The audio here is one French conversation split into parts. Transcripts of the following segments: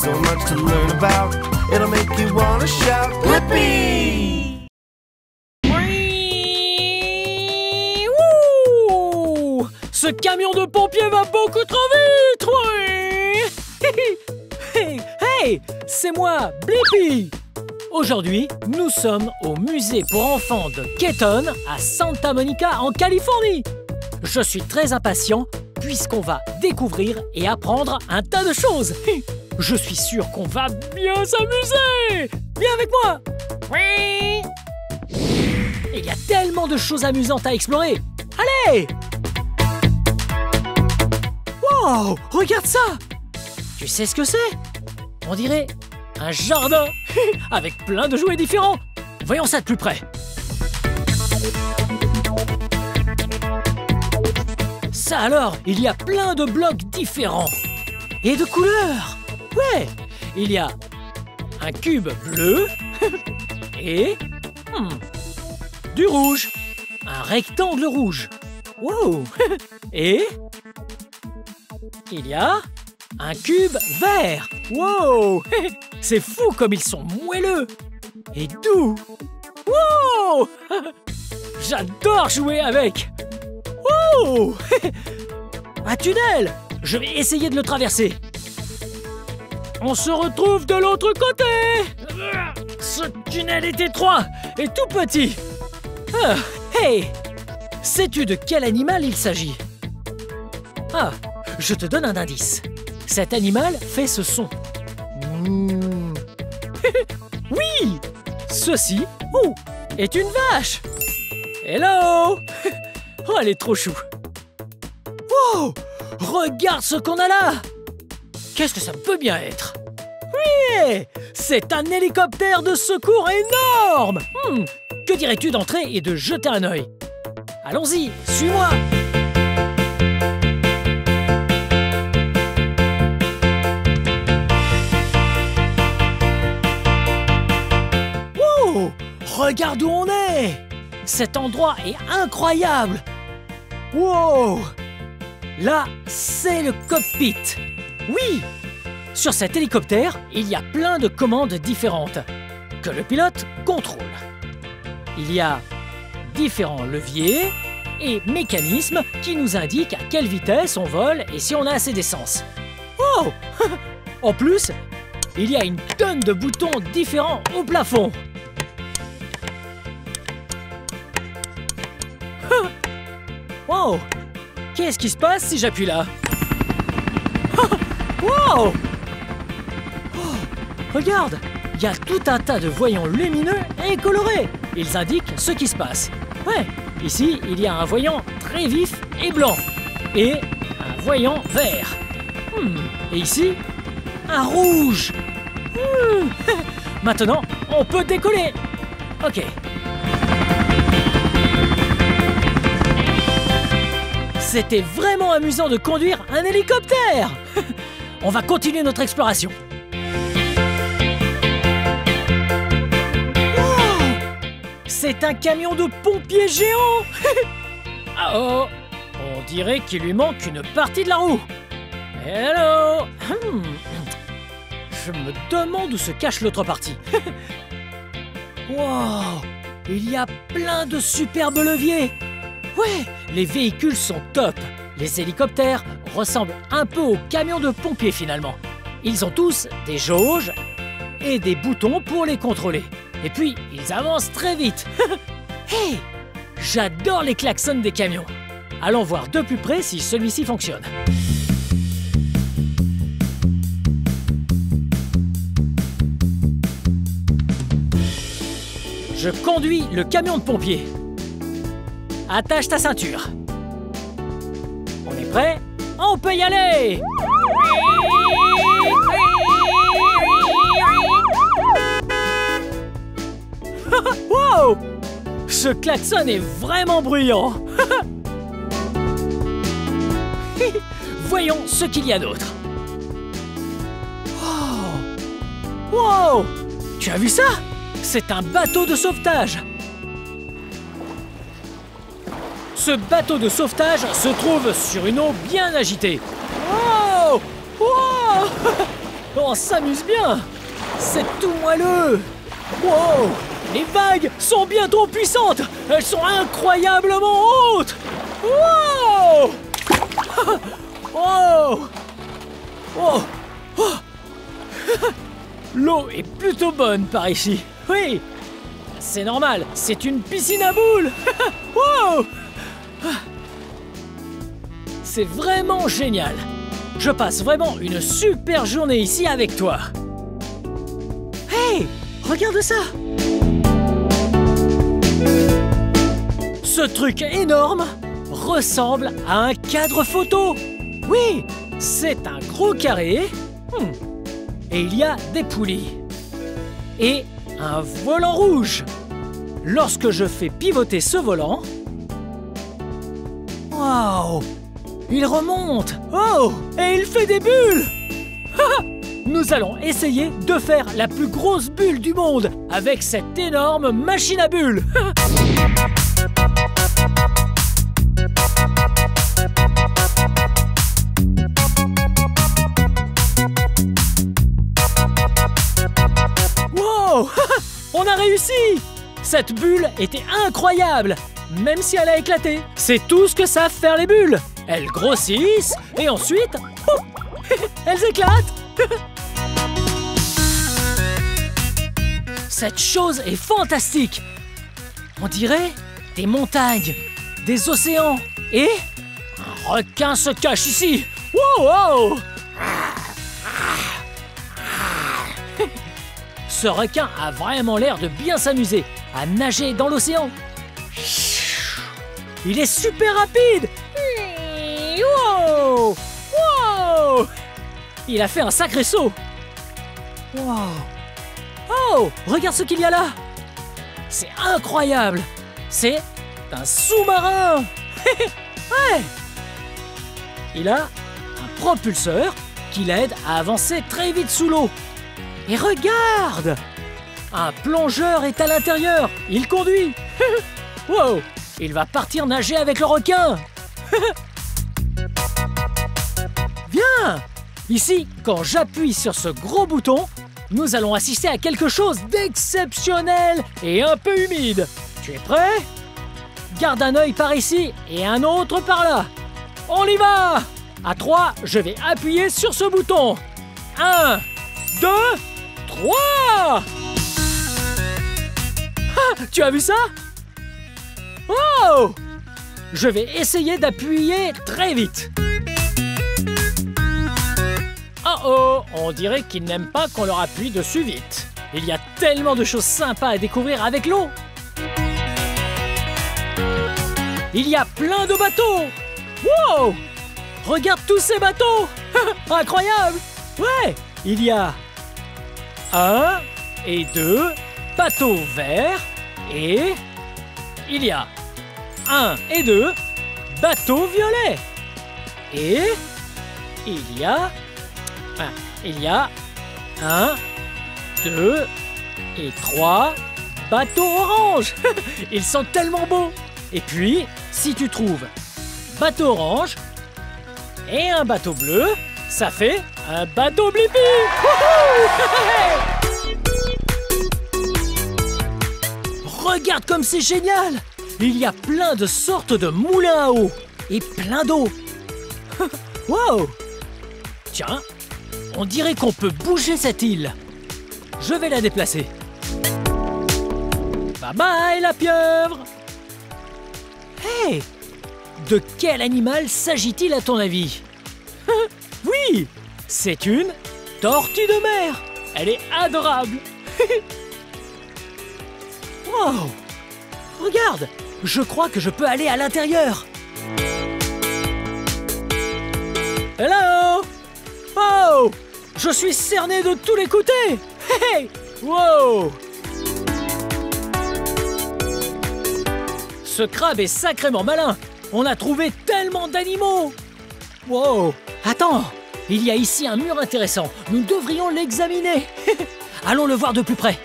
so much to learn about. It'll make you wanna shout, Blippi! Wouh! Ce camion de pompiers va beaucoup trop vite! Hey, hey, c'est moi, Blippi! Aujourd'hui, nous sommes au musée pour enfants de Kenton à Santa Monica en Californie. Je suis très impatient puisqu'on va découvrir et apprendre un tas de choses. Je suis sûr qu'on va bien s'amuser. Viens avec moi. Oui. Il y a tellement de choses amusantes à explorer. Allez. Wow, regarde ça. Tu sais ce que c'est? On dirait un jardin avec plein de jouets différents. Voyons ça de plus près. Ça alors, il y a plein de blocs différents. Et de couleurs. Ouais, il y a un cube bleu et du rouge. Un rectangle rouge. Wow. Et il y a un cube vert. Wow. C'est fou comme ils sont moelleux et doux. Wow. J'adore jouer avec. Wow. Un tunnel. Je vais essayer de le traverser. On se retrouve de l'autre côté. Ce tunnel est étroit et tout petit. Hey, sais-tu de quel animal il s'agit? Ah, je te donne un indice. Cet animal fait ce son. Oui, ceci est une vache. Hello. Oh, elle est trop chou. Wow, regarde ce qu'on a là. Qu'est-ce que ça peut bien être? Oui, c'est un hélicoptère de secours énorme. Que dirais-tu d'entrer et de jeter un œil? Allons-y, suis-moi. Wow, regarde où on est. Cet endroit est incroyable. Wow. Là, c'est le cockpit. Oui! Sur cet hélicoptère, il y a plein de commandes différentes que le pilote contrôle. Il y a différents leviers et mécanismes qui nous indiquent à quelle vitesse on vole et si on a assez d'essence. Oh! En plus, il y a une tonne de boutons différents au plafond. Wow! Qu'est-ce qui se passe si j'appuie là? Wow! Oh, regarde! Il y a tout un tas de voyants lumineux et colorés. Ils indiquent ce qui se passe. Ouais, ici, il y a un voyant très vif et blanc. Et un voyant vert. Et ici, un rouge. Maintenant, on peut décoller. Ok. C'était vraiment amusant de conduire un hélicoptère. On va continuer notre exploration. Wow, c'est un camion de pompiers géant. Oh, on dirait qu'il lui manque une partie de la roue. Hello. Je me demande où se cache l'autre partie. Wow, il y a plein de superbes leviers. Ouais, les véhicules sont top. Les hélicoptères ressemblent un peu aux camions de pompiers finalement. Ils ont tous des jauges et des boutons pour les contrôler. Et puis, ils avancent très vite. Hey, j'adore les klaxons des camions. Allons voir de plus près si celui-ci fonctionne. Je conduis le camion de pompiers. Attache ta ceinture. On est prêt? On peut y aller! Wow! Ce klaxon est vraiment bruyant. Voyons ce qu'il y a d'autre. Wow! Wow! Tu as vu ça? C'est un bateau de sauvetage. Ce bateau de sauvetage se trouve sur une eau bien agitée. Wow! Wow! On s'amuse bien. C'est tout moelleux. Wow! Les vagues sont bien trop puissantes. Elles sont incroyablement hautes. Wow! Oh! Oh! Oh! L'eau est plutôt bonne par ici. Oui! C'est normal, c'est une piscine à boules. Wow! C'est vraiment génial. Je passe vraiment une super journée ici avec toi. Hey! Regarde ça! Ce truc énorme ressemble à un cadre photo. Oui, c'est un gros carré. Et il y a des poulies. Et un volant rouge. Lorsque je fais pivoter ce volant... Waouh! Il remonte. Oh! Et il fait des bulles. Nous allons essayer de faire la plus grosse bulle du monde avec cette énorme machine à bulles. Wow! On a réussi! Cette bulle était incroyable, même si elle a éclaté. C'est tout ce que savent faire les bulles. Elles grossissent et ensuite, pouf, elles éclatent. Cette chose est fantastique. On dirait des montagnes, des océans et un requin se cache ici. Wow, wow. Ce requin a vraiment l'air de bien s'amuser à nager dans l'océan. Il est super rapide. Wow, wow. Il a fait un sacré saut. Wow. Oh, regarde ce qu'il y a là. C'est incroyable. C'est un sous-marin. Ouais. Il a un propulseur qui l'aide à avancer très vite sous l'eau. Et regarde! Un plongeur est à l'intérieur. Il conduit. Wow! Il va partir nager avec le requin. Viens! Ici, quand j'appuie sur ce gros bouton, nous allons assister à quelque chose d'exceptionnel et un peu humide. Tu es prêt? Garde un œil par ici et un autre par là. On y va! À 3, je vais appuyer sur ce bouton. 1, 2, 3! Ah, tu as vu ça? Oh! Je vais essayer d'appuyer très vite. Oh, on dirait qu'ils n'aiment pas qu'on leur appuie dessus vite. Il y a tellement de choses sympas à découvrir avec l'eau. Il y a plein de bateaux. Wow! Regarde tous ces bateaux. Incroyable! Ouais, il y a 1 et 2 bateaux verts et il y a 1 et 2 bateaux violets. Et il y a 1, 2 et 3 bateaux orange. Ils sont tellement beaux. Et puis, si tu trouves bateau orange et un bateau bleu, ça fait un bateau Blippi. Regarde comme c'est génial. Il y a plein de sortes de moulins à eau et plein d'eau. Wow! Tiens, on dirait qu'on peut bouger cette île. Je vais la déplacer. Bye bye la pieuvre. Hey! De quel animal s'agit-il à ton avis? Oui! C'est une tortue de mer. Elle est adorable. Wow! Regarde! Je crois que je peux aller à l'intérieur. Hello! Oh! Je suis cerné de tous les côtés. Hey! Wow! Ce crabe est sacrément malin. On a trouvé tellement d'animaux. Wow! Attends! Il y a ici un mur intéressant. Nous devrions l'examiner. Allons le voir de plus près.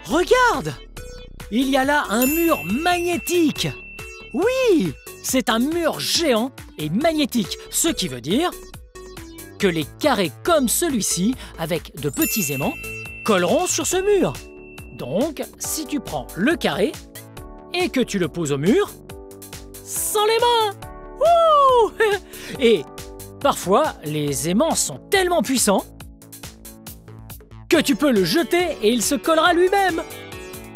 Regarde! Il y a là un mur magnétique. Oui, c'est un mur géant et magnétique, ce qui veut dire que les carrés comme celui-ci, avec de petits aimants, colleront sur ce mur. Donc, si tu prends le carré et que tu le poses au mur, sans les mains, ouh et parfois, les aimants sont tellement puissants que tu peux le jeter et il se collera lui-même.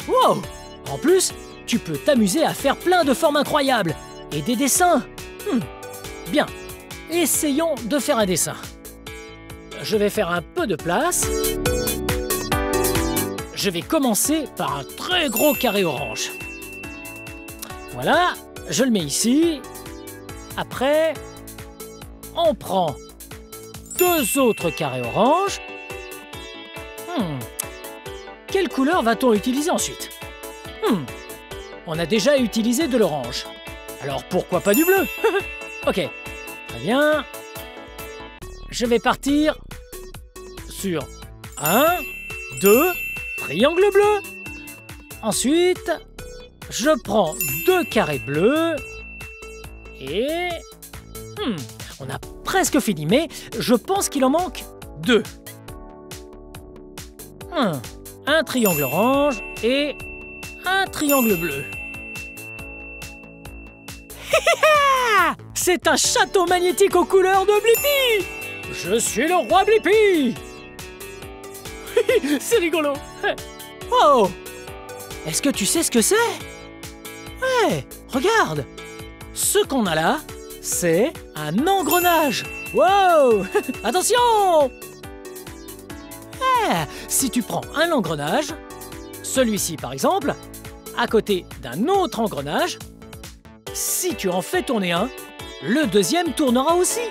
Wow! En plus, tu peux t'amuser à faire plein de formes incroyables et des dessins. Bien, essayons de faire un dessin. Je vais faire un peu de place. Je vais commencer par un très gros carré orange. Voilà, je le mets ici. Après, on prend 2 autres carrés orange. Quelle couleur va-t-on utiliser ensuite? On a déjà utilisé de l'orange. Alors pourquoi pas du bleu? Ok, très bien. Je vais partir sur 1, 2, triangle bleu. Ensuite, je prends 2 carrés bleus et... on a presque fini, mais je pense qu'il en manque 2. Un triangle orange et un triangle bleu. C'est un château magnétique aux couleurs de Blippi! Je suis le roi Blippi! C'est rigolo! Oh! Est-ce que tu sais ce que c'est? Ouais, regarde! Ce qu'on a là, c'est un engrenage! Wow! Attention! Si tu prends un engrenage, celui-ci par exemple, à côté d'un autre engrenage, si tu en fais tourner un, le deuxième tournera aussi.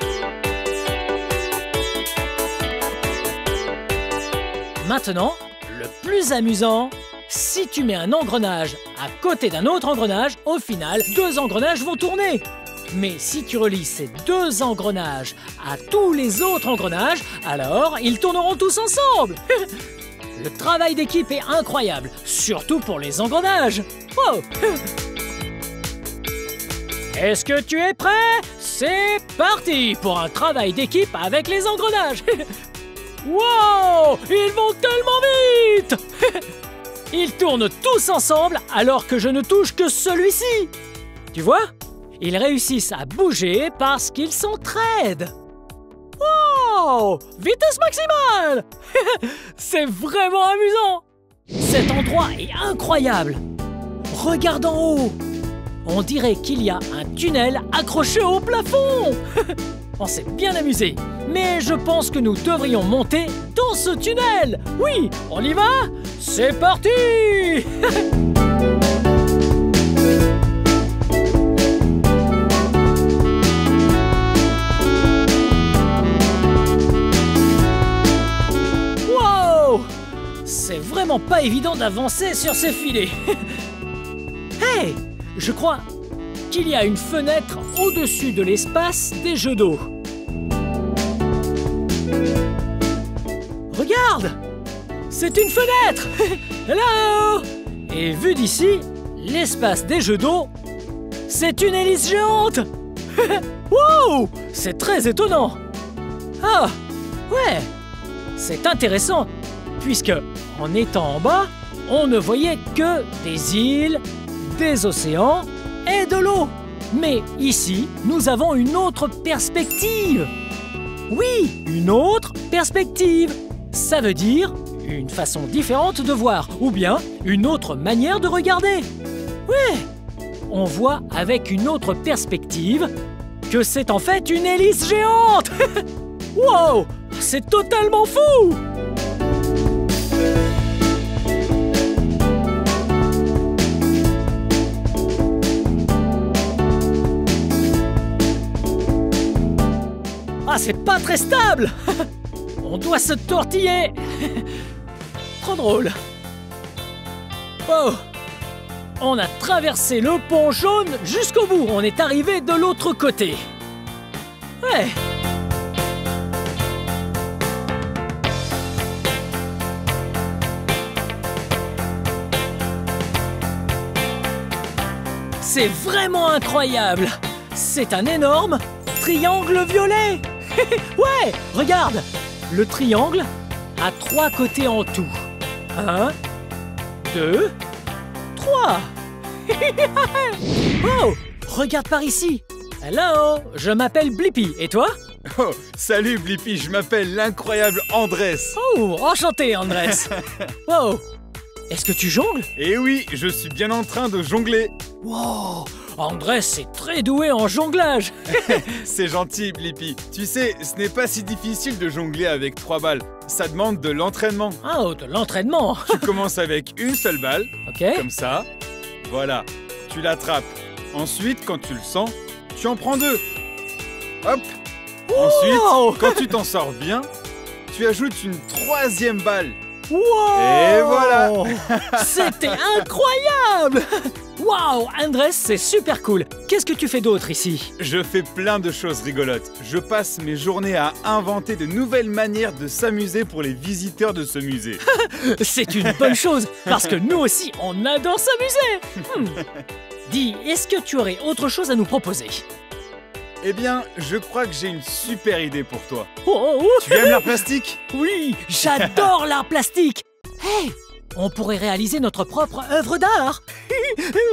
Maintenant, le plus amusant, si tu mets un engrenage à côté d'un autre engrenage, au final, 2 engrenages vont tourner. Mais si tu relis ces 2 engrenages à tous les autres engrenages, alors ils tourneront tous ensemble. Le travail d'équipe est incroyable, surtout pour les engrenages. Oh. Est-ce que tu es prêt? C'est parti pour un travail d'équipe avec les engrenages. Wow! Ils vont tellement vite. Ils tournent tous ensemble alors que je ne touche que celui-ci. Tu vois? Ils réussissent à bouger parce qu'ils s'entraident. Wow! Vitesse maximale! C'est vraiment amusant! Cet endroit est incroyable! Regarde en haut! On dirait qu'il y a un tunnel accroché au plafond! On s'est bien amusé, mais je pense que nous devrions monter dans ce tunnel! Oui, on y va? C'est parti! C'est vraiment pas évident d'avancer sur ces filets. Hey, je crois qu'il y a une fenêtre au-dessus de l'espace des jeux d'eau. Regarde, c'est une fenêtre. Hello! Et vu d'ici, l'espace des jeux d'eau, c'est une hélice géante. Wow, c'est très étonnant. Ah, ouais, c'est intéressant. Puisque, en étant en bas, on ne voyait que des îles, des océans et de l'eau. Mais ici, nous avons une autre perspective. Oui, une autre perspective. Ça veut dire une façon différente de voir, ou bien une autre manière de regarder. Ouais, on voit avec une autre perspective que c'est en fait une hélice géante. Wow, c'est totalement fou! Ah, c'est pas très stable. On doit se tortiller. Trop drôle. Oh, on a traversé le pont jaune jusqu'au bout. On est arrivé de l'autre côté. Ouais. C'est vraiment incroyable! C'est un énorme triangle violet! Ouais, regarde! Le triangle a 3 côtés en tout. 1, 2, 3! Oh! Regarde par ici! Hello! Je m'appelle Blippi, et toi? Oh, salut Blippi, je m'appelle l'incroyable Andrés. Oh, enchanté Andrés! Wow! Est-ce que tu jongles? Et oui, je suis bien en train de jongler. Wow! Andrés est très doué en jonglage! C'est gentil Blippi. Tu sais, ce n'est pas si difficile de jongler avec 3 balles. Ça demande de l'entraînement. Oh, de l'entraînement! Tu commences avec une seule balle, Ok? comme ça. Voilà, tu l'attrapes. Ensuite, quand tu le sens, tu en prends 2. Hop! Ensuite, Wow! quand tu t'en sors bien, tu ajoutes une 3e balle. Wow! Et voilà! C'était incroyable! Waouh, Andrés, c'est super cool. Qu'est-ce que tu fais d'autre ici? Je fais plein de choses rigolotes. Je passe mes journées à inventer de nouvelles manières de s'amuser pour les visiteurs de ce musée. C'est une bonne chose, parce que nous aussi, on adore s'amuser. Dis, est-ce que tu aurais autre chose à nous proposer? Eh bien, je crois que j'ai une super idée pour toi. Oh, Tu aimes l'art plastique? oui, j'adore l'art plastique. Hey, on pourrait réaliser notre propre œuvre d'art.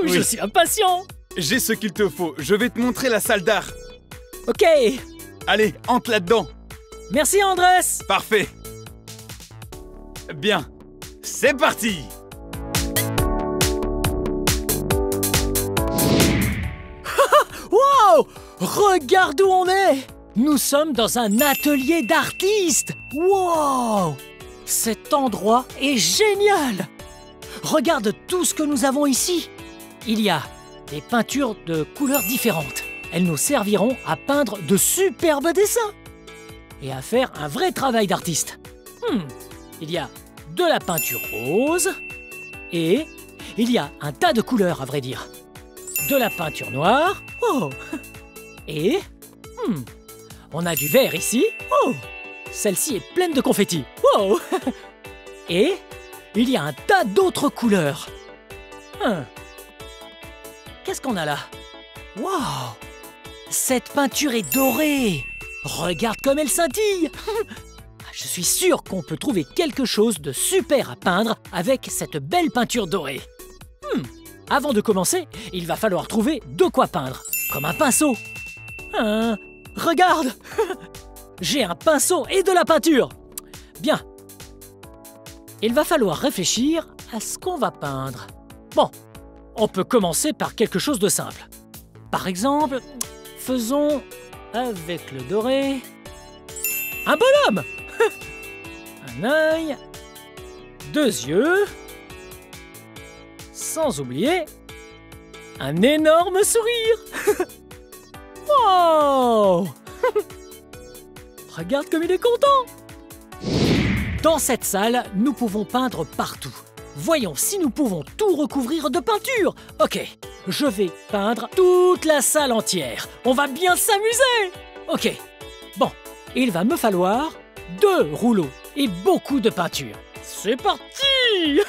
Je Oui. suis impatient. J'ai ce qu'il te faut. Je vais te montrer la salle d'art. Ok, Allez, entre là-dedans. merci Andrés. Parfait. Bien, c'est parti. Wow! Regarde où on est! Nous sommes dans un atelier d'artistes! Wow! Cet endroit est génial! Regarde tout ce que nous avons ici! Il y a des peintures de couleurs différentes. Elles nous serviront à peindre de superbes dessins et à faire un vrai travail d'artiste. Il y a de la peinture rose et il y a un tas de couleurs à vrai dire. De la peinture noire. Oh! Et on a du vert ici. Oh! Celle-ci est pleine de confettis. Wow! Et il y a un tas d'autres couleurs. Qu'est-ce qu'on a là? Wow! Cette peinture est dorée. Regarde comme elle scintille. Je suis sûr qu'on peut trouver quelque chose de super à peindre avec cette belle peinture dorée. Avant de commencer, il va falloir trouver de quoi peindre, comme un pinceau. Regarde! J'ai un pinceau et de la peinture. Bien. Il va falloir réfléchir à ce qu'on va peindre. Bon, on peut commencer par quelque chose de simple. Par exemple, faisons avec le doré un bonhomme. Un œil, 2 yeux, sans oublier un énorme sourire. Wow! Regarde comme il est content. Dans cette salle, nous pouvons peindre partout. Voyons si nous pouvons tout recouvrir de peinture. Ok, je vais peindre toute la salle entière. On va bien s'amuser. Ok, bon, il va me falloir 2 rouleaux et beaucoup de peinture. C'est parti!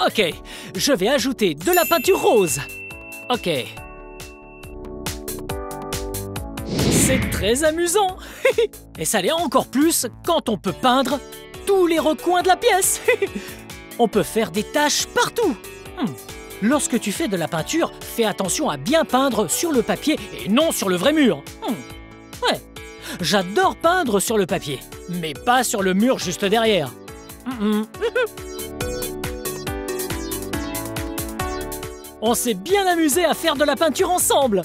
Ok, je vais ajouter de la peinture rose. Ok. C'est très amusant. Et ça l'est encore plus quand on peut peindre tous les recoins de la pièce. On peut faire des taches partout. Lorsque tu fais de la peinture, fais attention à bien peindre sur le papier et non sur le vrai mur. Ouais, j'adore peindre sur le papier, mais pas sur le mur juste derrière. On s'est bien amusé à faire de la peinture ensemble.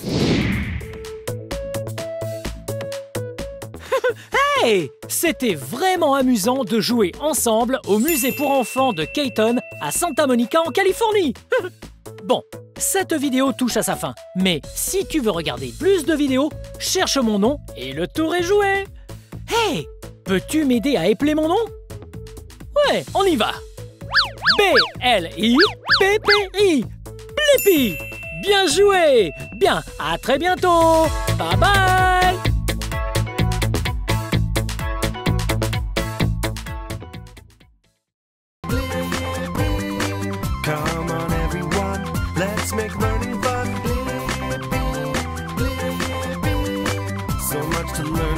Hey! C'était vraiment amusant de jouer ensemble au musée pour enfants de Cayton à Santa Monica en Californie. Bon, cette vidéo touche à sa fin, mais si tu veux regarder plus de vidéos, cherche mon nom et le tour est joué. Hey! Peux-tu m'aider à épeler mon nom? Ouais, on y va. B-L-I-P-P-I. Blippi! Bien joué! Bien, à très bientôt! Bye bye! Come on, everyone, let's make learning fun. So much to learn.